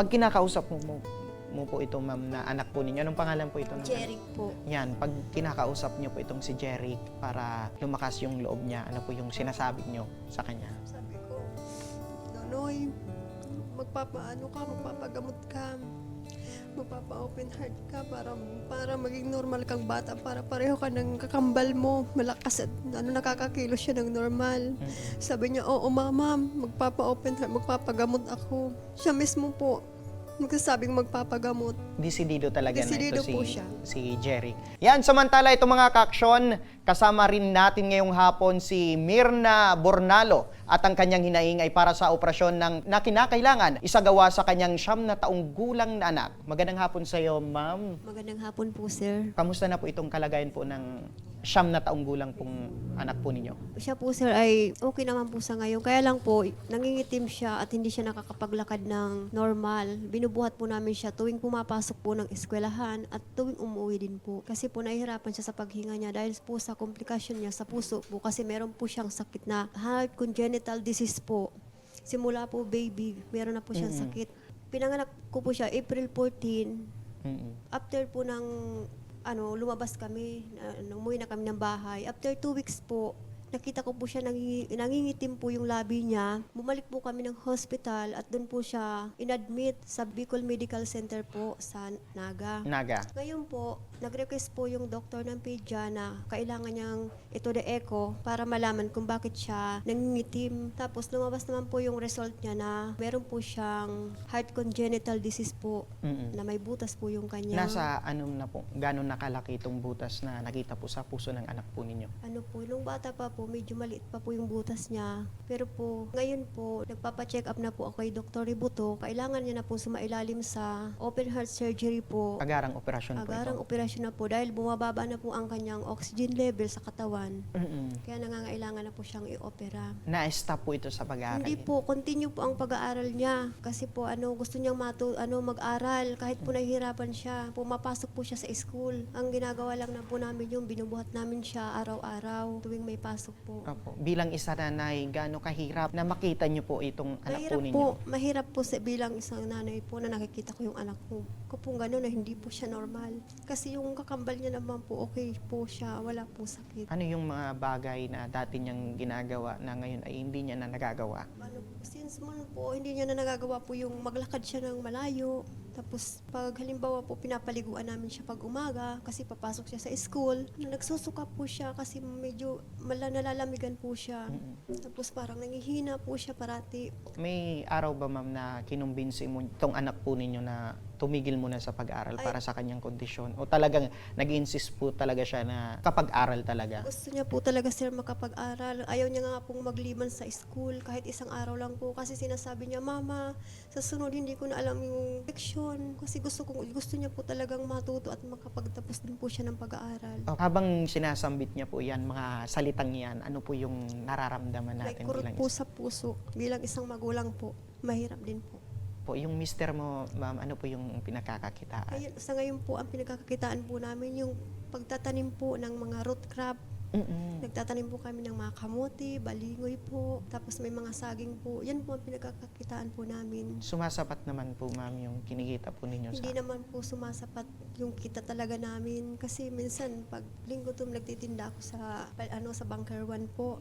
Pag kinakausap mo po ito, ma'am, na anak po ninyo, anong pangalan po ito? Jeric po. Yan, pag kinakausap niyo po itong si Jeric para lumakas yung loob niya, ano po yung sinasabi niyo sa kanya? Sabi ko, Nonoy, magpapagamot ka, magpapa-open heart ka para maging normal kang bata, para pareho ka ng kakambal mo, malakas at nakakakilos siya ng normal. Sabi niya, oo mama, magpapa-open heart, magpapagamot ako. Siya mismo po, nagsasabing magpapagamot. Desidido talaga Desidido na ito po siya. si Jeric. Yan, samantala ito mga kaaksyon, kasama rin natin ngayong hapon si Mirna Bornalo at ang kanyang hinaing ay para sa operasyon na kinakailangan isagawa sa kanyang 9 na taong gulang na anak. Magandang hapon sa iyo, ma'am. Magandang hapon po, sir. Kamusta na po itong kalagayan po ng 9 na taong gulang pong anak po ninyo? Siya po, sir, ay okay naman po sa ngayon. Kaya lang po, nangingitim siya at hindi siya nakakapaglakad ng normal. Binubuhat po namin siya tuwing pumapasok po ng eskwelahan at tuwing umuwi din po. Kasi po nahihirapan siya sa paghinga niya dahil po sa komplikasyon niya sa puso po. Kasi meron po siyang sakit na heart congenital disease po. Simula po baby, meron na po siyang sakit. Pinanganak ko po siya April 14. After po ng lumabas kami, umuwi na kami ng bahay. After 2 weeks po, nakita ko po siya, nangingitim po yung labi niya. Bumalik po kami ng hospital at doon po siya inadmit sa Bicol Medical Center po sa Naga. Ngayon po, nag-request po yung doktor ng pedya na kailangan niyang ito the echo para malaman kung bakit siya nangingitim. Tapos lumabas naman po yung result niya na meron po siyang heart congenital disease po, na may butas po yung kanya. Nasa gano'n nakalaki itong butas na nakita po sa puso ng anak po ninyo? Nung bata pa po, medyo maliit pa po yung butas niya. Pero po, ngayon po, nagpapa-check up na po ako kay Dr. Ributo. Kailangan niya na po sumailalim sa open heart surgery po. Agarang operasyon po Agarang ito? operasyon na po dahil bumababa na po ang kanyang oxygen level sa katawan. Kaya nangangailangan na po siyang i-opera. Na-stop po ito sa pag-aaral? Hindi po, continue po ang pag-aaral niya. Kasi po, gusto niyang mag-aral. Kahit po nahihirapan siya, pumapasok po siya sa school. Ang ginagawa lang na po namin yung binubuhat namin siya araw-araw tuwing may pasok po. Opo. Bilang isa nanay, gaano kahirap na makita niyo po itong anak po ninyo? Mahirap po bilang isang nanay po na nakikita ko yung anak ko. Kung gano'n na hindi po siya normal. Kasi yung kakambal niya naman po, okay po siya, wala po sakit. Ano yung mga bagay na dati niyang ginagawa na ngayon ay hindi niya na nagagawa? Since po, hindi niya na nagagawa po yung maglakad siya ng malayo. Tapos pag halimbawa po pinapaliguan namin siya pag umaga kasi papasok siya sa school, nagsusuka po siya kasi medyo nalalamigan po siya. Tapos parang nangihina po siya parati. May araw ba, ma'am, na kinumbinsi mo itong anak po ninyo na tumigil muna sa pag-aaral para sa kanyang kondisyon? O talagang nag-insist po talaga siya na kapag-aral talaga? Gusto niya po talaga, sir, makapag-aral. Ayaw niya nga pong magliban sa school kahit isang araw lang po kasi sinasabi niya, Mama, sa sunod hindi ko na alam yung leksyon kasi gusto niya po talagang matuto at makapagtapos din po siya ng pag-aaral. Habang sinasambit niya po yan, mga salitang yan, ano po yung nararamdaman natin? May kurot po sa puso. Bilang isang magulang po, mahirap din po. Yung mister mo, ma'am, ano po yung pinakakakitaan? Sa ngayon po, ang pinagkakakitaan po namin yung pagtatanim po ng mga root crop. Nagtatanim po kami ng mga kamote, balingoy po, tapos may mga saging po. Yan po ang pinagkakakitaan po namin. Sumasapat naman po, ma'am, yung kinikita po ninyo Hindi naman po sumasapat yung kita talaga namin kasi minsan pag linggo to nagtitinda ako sa Bunker 1 po.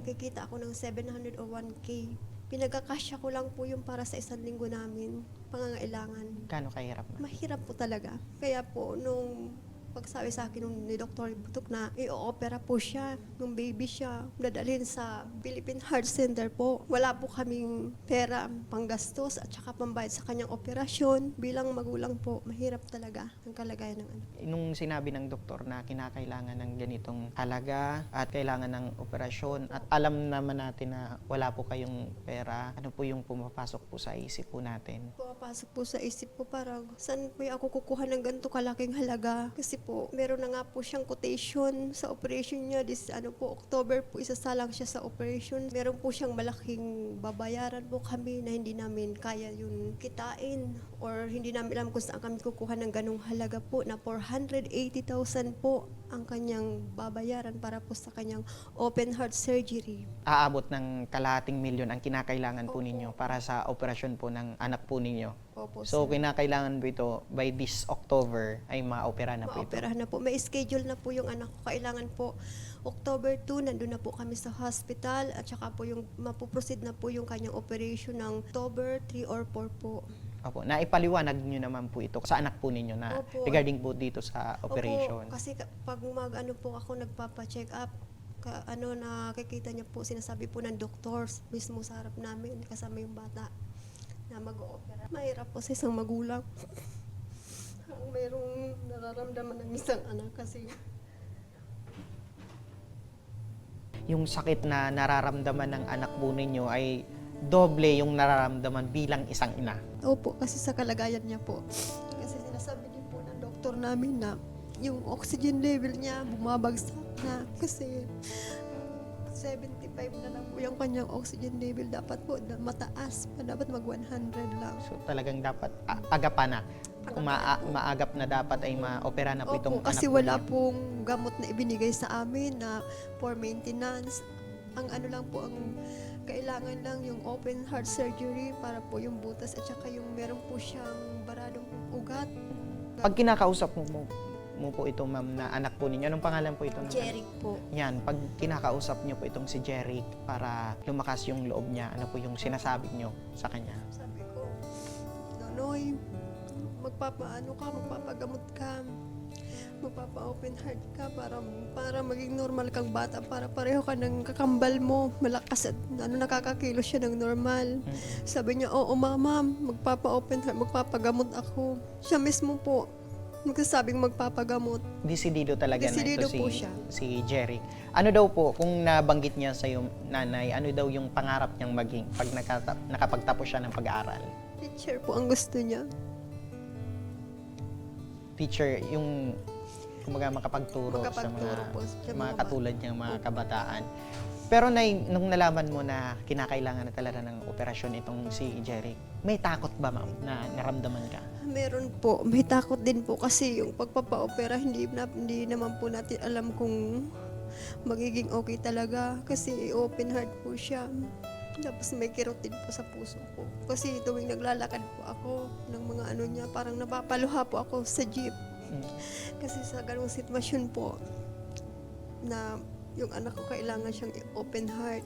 Kikita ako ng 700 o 1K. Pinagkakasya ko lang po yung para sa isang linggo namin, pangangailangan. Gaano kahirap, ma'am? Mahirap po talaga. Kaya po, nung pagsabi sa akin ni Dr. Butok na i-opera po siya, nung baby siya, dadalhin sa Philippine Heart Center po. Wala po kaming pera, panggastos at saka pambayad sa kanyang operasyon. Bilang magulang po, mahirap talaga ang kalagayan ng anak. Nung sinabi ng doktor na kinakailangan ng ganitong halaga at kailangan ng operasyon at alam naman natin na wala po kayong pera, ano po yung pumapasok po sa isip po natin? Pumapasok po sa isip po parang, saan po ako kukuha ng ganito kalaking halaga? Kasi po, meron na nga po siyang quotation sa operation niya. October po, isasalang siya sa operation. Meron po siyang malaking babayaran po kami na hindi namin kaya yun kitain or hindi namin alam kung saan kami kukuha ng ganong halaga po na 480,000 po ang kanyang babayaran para po sa kanyang open heart surgery. Aabot ng kalahating milyon ang kinakailangan po ninyo para sa operasyon po ng anak po ninyo. Opo, So, sir. kinakailangan po ito by this October ay maopera na po ito. Maoperahan na po. May schedule na po yung anak ko. Kailangan po October 2, nandun na po kami sa hospital at saka po yung mapuproceed na po yung kanyang operation ng October 3 or 4 po. Opo, naipaliwanag nyo naman po ito sa anak po ninyo na Opo. regarding po dito sa operation. Opo, kasi pag ano po ako nagpapa-check up, nakikita niya po, sinasabi po ng doktor mismo sa harap namin, kasama yung bata na mag-oopera. Mahirap po sa isang magulang. Ang mayroong nararamdaman ng isang anak kasi Yung sakit na nararamdaman ng anak po ninyo ay doble yung nararamdaman bilang isang ina. opo, kasi sa kalagayan niya po. Kasi sinasabi din po ng doktor namin na yung oxygen level niya bumabagsak na kasi 75 na lang po yung kanyang oxygen level. Dapat po mataas pa, dapat mag 100 lang. So talagang dapat agapan na. Kung maagap na dapat ay maopera na po itong Opo, kasi anak po wala ninyo. pong gamot na ibinigay sa amin na for maintenance. Ang ano lang po, ang kailangan lang yung open heart surgery para po yung butas at saka yung meron po siyang baradong ugat. Pag kinakausap mo po ito, ma'am, na anak po ninyo, anong pangalan po ito? Jeric po. Yan, pag kinakausap niyo po itong si Jeric para lumakas yung loob niya, ano po yung sinasabi niyo sa kanya? Sabi ko, Nonoy, magpapagamot ka, magpapa-open heart ka para maging normal kang bata, para pareho ka ng kakambal mo, malakas at nakakakilos siya ng normal. Sabi niya, oo mama, magpapa-open heart, magpapagamot ako. Siya mismo po, magsasabing magpapagamot. Desidido talaga Desidido na ito po siya. si Jeric. Ano daw po, kung nabanggit niya sa iyo, nanay, ano daw yung pangarap niyang maging pag nakapagtapos siya ng pag-aaral? Teacher po ang gusto niya. Teacher, yung kumbaga makapagturo sa Makapagturo po sa mga mga katulad niyang mga kabataan. Pero nung nalaman mo na kinakailangan na talaga ng operasyon itong si Jeric, may takot ba, ma'am, na naramdaman ka? Meron po, may takot din po kasi yung pagpapa-opera hindi naman po natin alam kung magiging okay talaga kasi open heart po siya. Tapos may kerotid po sa puso ko. Kasi tuwing naglalakad po ako ng mga ano niya, parang napapaluha po ako sa jeep. Kasi sa ganung sitwasyon po na yung anak ko kailangan siyang open heart.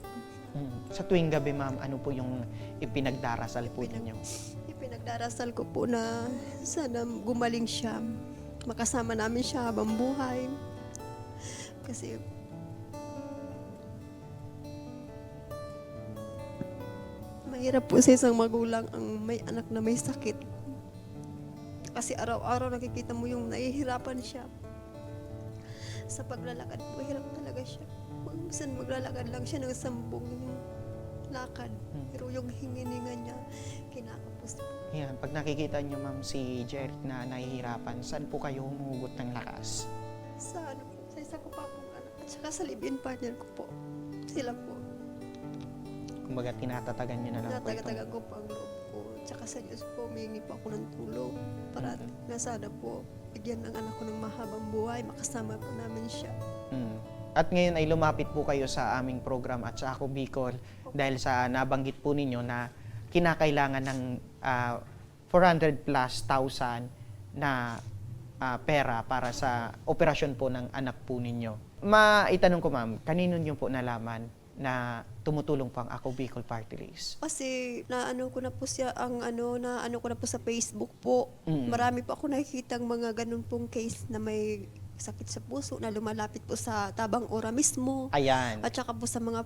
Sa tuwing gabi, ma'am, ano po yung ipinagdarasal po ninyo? Ipinagdarasal ko po na sana gumaling siya. Makasama namin siya habang buhay. Kasi mahirap po sa isang magulang ang may anak na may sakit. Kasi araw-araw nakikita mo yung nahihirapan siya. Sa paglalakad po, hirap talaga siya. Minsan maglalakad lang siya ng 10 lakad. Pero yung hingininga niya, kinakapos po. Yan, pag nakikita niyo, ma'am, si Jeric na nahihirapan, saan po kayo humuhugot ng lakas? Sa sa isa ko pa pong anak. At saka sa live-in partner ko po. Sila po. Kumbaga, tinatatagan niyo na lang po Natagatagan ko po ang loob ko. Tsaka sa Diyos po, humingi po ako ng tulong para na sana po bigyan ng anak ko ng mahabang buhay, makasama po namin siya. At ngayon ay lumapit po kayo sa aming program at sa Ako Bicol dahil sa nabanggit po ninyo na kinakailangan ng 400 plus thousand na pera para sa operasyon po ng anak po ninyo. Maitanong ko, ma'am, kanino niyo po nalaman na tumutulong po ang Ako Bicol Party List? Kasi naano ko na po siya naano ko na po sa Facebook po. Mm. Marami po ako nakikitang mga ganun pong case na may sakit sa puso na lumalapit po sa Tabang Ora mismo. Ayan. At saka po sa mga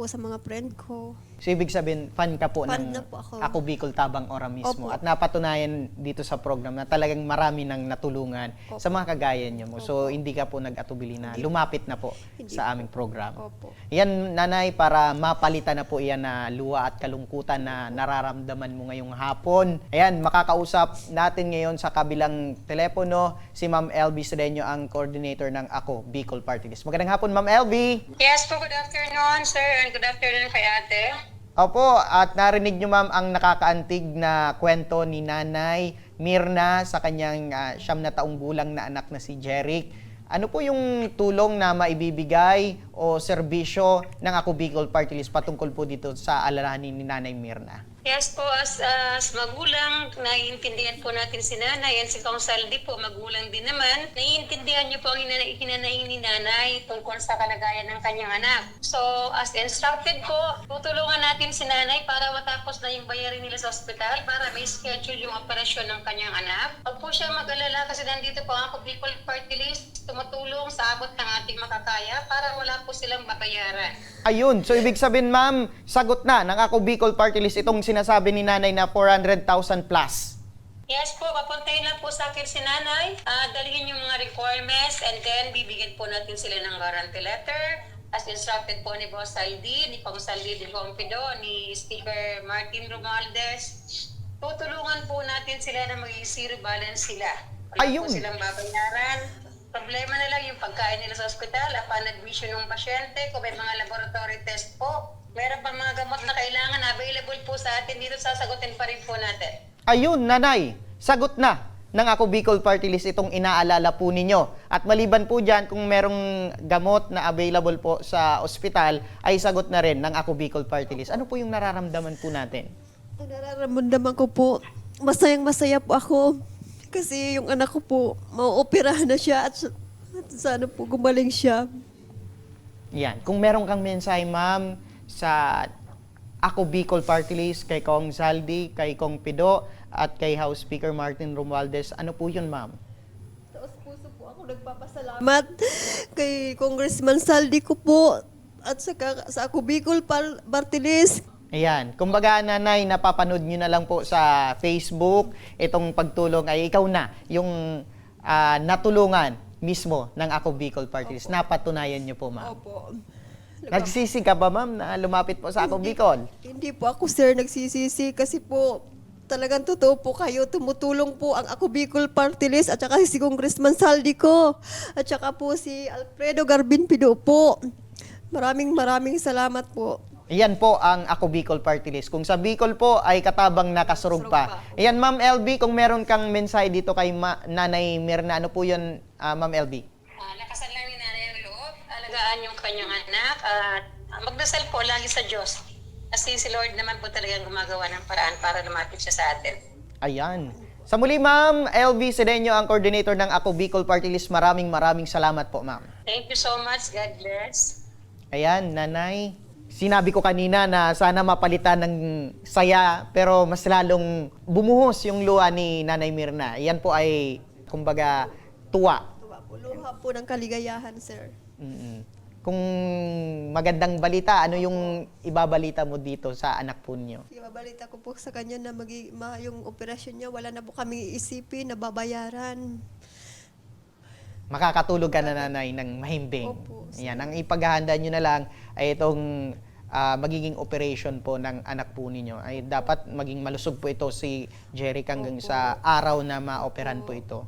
sa mga friend ko. So, ibig sabihin, fan ka po Fan ng na po ako. Ako Bicol Tabang Ora mismo. Opo. At napatunayan dito sa program na talagang marami nang natulungan Opo. sa mga kagaya niyo mo. So, Opo. hindi ka po nag-atubili na Hindi. lumapit na po Hindi sa po. aming program. Opo. Yan, nanay, para mapalitan na po iyan na luha at kalungkutan na nararamdaman mo ngayong hapon. Ayan, makakausap natin ngayon sa kabilang telepono si Ma'am LB Sedeño, ang coordinator ng Ako Bicol Party List. Magandang hapon, Ma'am LB. Yes po, good afternoon, sir, and good afternoon kay ate. Opo, at narinig nyo, ma'am, ang nakakaantig na kwento ni Nanay Mirna sa kanyang 9 na taong gulang na anak na si Jeric. Ano po yung tulong na maibibigay o serbisyo ng Ako Bicol Party List patungkol po dito sa alalahanin ni Nanay Mirna? Yes po, as magulang, naiintindihan po natin si nanay and si Kong Saldi po, magulang din naman. Naiintindihan niyo po ang hinanaing ni nanay tungkol sa kalagayan ng kanyang anak. So, as instructed po, tutulungan natin si nanay para matapos na yung bayarin nila sa ospital para may schedule yung operasyon ng kanyang anak. Huwag po siya mag-alala kasi nandito po ang Ako Bicol Party List, tumutulong sa abot ng ating makakaya para wala po silang babayaran. Ayun, so ibig sabihin ma'am, sagot na ng Ako Bicol Party List itong sinasabi ni nanay na 400,000 plus. Yes po, papuntahin lang po sa akin si nanay. Dalhin yung mga requirements and then bibigyan po natin sila ng guarantee letter as instructed po ni Boss Saldi, ni Kong Saldi de Compido, ni Speaker Martin Romualdez. Tutulungan po natin sila na maging zero balance sila. Wala Ayun. po silang babayaran. Problema na lang yung pagkain nila sa ospital, upon admission ng pasyente, kung may mga laboratory test po. Meron pa mga gamot na kailangan, available po sa atin dito, sasagutin pa rin po natin. Ayun, nanay, sagot na ng Ako Bicol Party List itong inaalala po ninyo. At maliban po dyan, kung merong gamot na available po sa ospital, ay sagot na rin ng Ako Bicol Party List. Ano po yung nararamdaman po natin? Ang nararamdaman ko po, masayang-masaya po ako. Kasi yung anak ko po, mauoperahan na siya at sana po gumaling siya. Yan, kung meron kang mensahe ma'am sa Ako Bicol Party List, kay Kong Saldi, kay Kong Pido, at kay House Speaker Martin Romualdez, ano po yun ma'am? Taos puso po ako nagpapasalamat kay Congressman Saldi ko po at sa Ako Bicol Party List. Ayan, kumbaga nanay, napapanood nyo na lang po sa Facebook, itong pagtulong ay ikaw na, yung natulungan mismo ng Ako Bicol Party List. Napatunayan nyo po ma'am. Opo. Nagsisi ka ba ma'am na lumapit po sa Ako Bicol? Hindi po ako, sir, nagsisisi kasi po talagang totoo po kayo. Tumutulong po ang Ako Bicol Party List at saka si Congressman Saldi ko at saka po si Alfredo Garbin Pido po. Maraming salamat po. Ayan po ang Ako Bicol Party List. Kung sa Bicol po ay katabang nakasurog pa. Ayan Ma'am LB, kung meron kang mensahe dito kay Nanay Mirna, ano po yun Ma'am LB? Lakasan lang ni nanay ang loob, alagaan yung kanyang anak, at magdasal po lagi sa Diyos. Kasi si Lord naman po talagang gumagawa ng paraan para lumapit siya sa atin. Ayan. Sa muli Ma'am LB Sedeño, ang coordinator ng Ako Bicol Party List, maraming salamat po Ma'am. Thank you so much. God bless. Ayan, Nanay. Sinabi ko kanina na sana mapalitan ng saya pero mas lalong bumuhos yung luha ni Nanay Mirna. Yan po ay, kumbaga, tuwa. Luha po ng kaligayahan, sir. Kung magandang balita, ano yung ibabalita mo dito sa anak po niyo? Ibabalita ko po sa kanya na yung operasyon niya, wala na po kami iisipin, nababayaran. Makakatulog ka na nanay ng mahimbing. Opo, Yan, ang ipaghahanda nyo na lang ay itong magiging operation po ng anak po ninyo. Ay dapat maging malusog po ito si Jeric hanggang sa araw na maoperan po ito.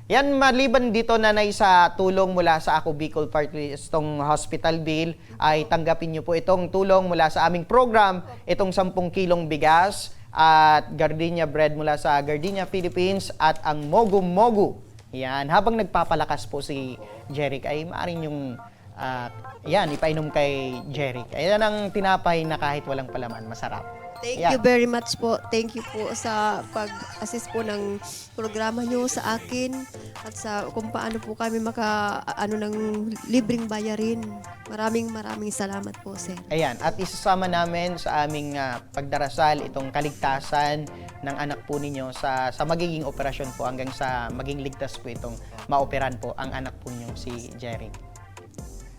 Yan, maliban dito nanay sa tulong mula sa Ako Bicol Party List, itong hospital bill, ay tanggapin nyo po itong tulong mula sa aming program, itong 10 kilong bigas at gardenia bread mula sa Gardenia Philippines at ang Mogu Mogu. Yan, habang nagpapalakas po si Jeric ay maaaring yung yan, ipainom kay Jeric. Ayan ang tinapay na kahit walang palaman, masarap. Thank Yan. you very much po. Thank you po sa pag-assist po ng programa nyo sa akin at sa kung paano po kami ng libreng bayarin. Maraming salamat po, sir. Ayan, at isasama namin sa aming pagdarasal itong kaligtasan ng anak po ninyo sa magiging operasyon po hanggang sa maging ligtas po itong maoperan po ang anak po ninyo si Jeric.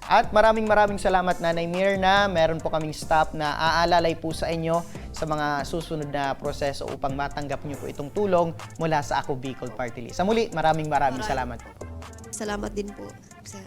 At maraming salamat Nanay Mirna. Meron po kaming staff na aalalay po sa inyo sa mga susunod na proseso upang matanggap niyo po itong tulong mula sa Ako Bicol Party List. Sa muli, maraming salamat po. Salamat din po, sir.